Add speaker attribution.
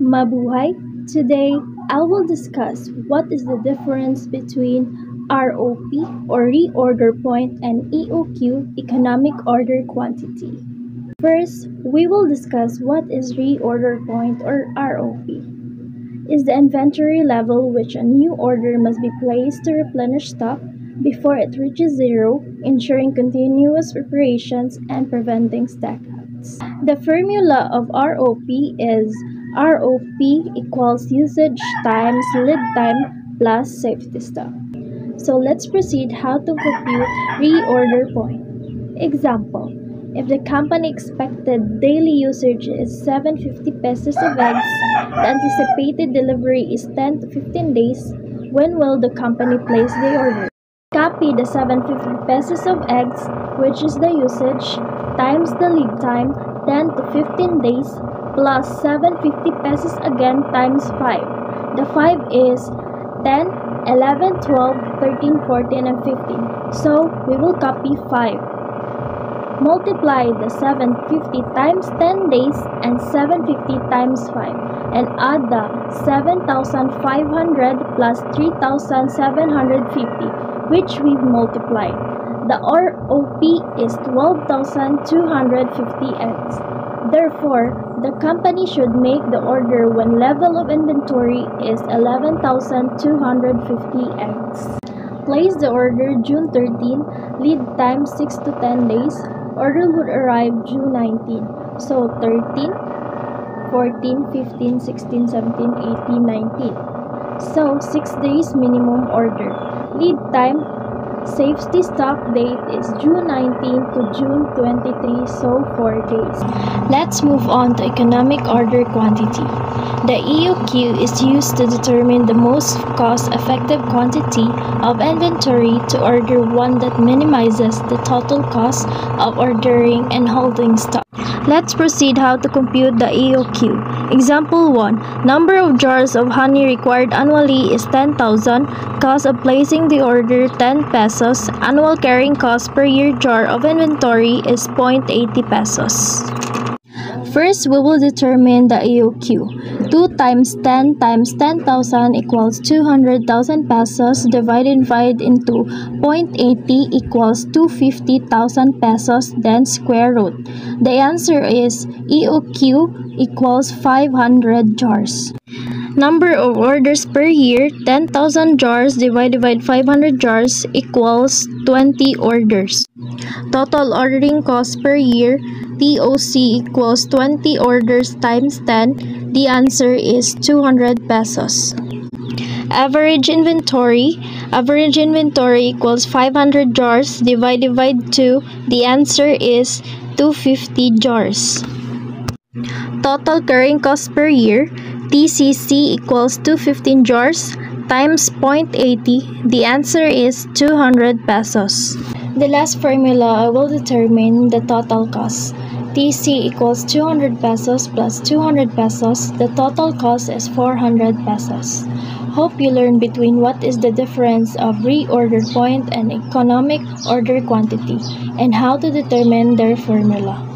Speaker 1: Mabuhay! Today, I will discuss what is the difference between ROP or reorder point and EOQ economic order quantity. First, we will discuss what is reorder point or ROP. Is the inventory level which a new order must be placed to replenish stock before it reaches zero, ensuring continuous operations and preventing stackouts. The formula of ROP is ROP equals usage times lead time plus safety stock. So let's proceed how to compute reorder point. Example, if the company expected daily usage is 750 pesos of eggs, the anticipated delivery is 10 to 15 days, when will the company place the order? Copy the 750 pesos of eggs, which is the usage, times the lead time, 10 to 15 days, plus 750 pesos again times 5. The 5 is 10, 11, 12, 13, 14, and 15. So, we will copy 5. Multiply the 750 times 10 days and 750 times 5 and add the 7,500 plus 3,750 which we've multiplied. The ROP is 12,250 eggs. Therefore, the company should make the order when level of inventory is 11,250 eggs. Place the order June 13, lead time 6 to 10 days. Order would arrive June 19. So 13, 14, 15, 16, 17, 18, 19. So 6 days minimum order. Lead time, safety stock date is June 19 to June 23, so 4 days. Let's move on to economic order quantity. The EOQ is used to determine the most cost-effective quantity of inventory to order one that minimizes the total cost of ordering and holding stock. Let's proceed how to compute the EOQ. Example 1. Number of jars of honey required annually is 10,000. Cost of placing the order 10 pesos. Annual carrying cost per year jar of inventory is 0.80 pesos. First, we will determine the EOQ. 2 times 10 times 10,000 equals 200,000 pesos divided into 0.80 equals 250,000 pesos, then square root. The answer is EOQ equals 500 jars. Number of orders per year, 10,000 jars divided by 500 jars equals 20 orders. Total ordering cost per year, TOC equals 20 orders times 10. The answer is 200 pesos. Average inventory equals 500 jars divided by 2. The answer is 250 jars. Total carrying cost per year, TCC equals 215 jars times 0.80. The answer is 200 pesos. The last formula, I will determine the total cost. TC equals 200 pesos plus 200 pesos. The total cost is 400 pesos. Hope you learned between what is the difference of reorder point and economic order quantity and how to determine their formula.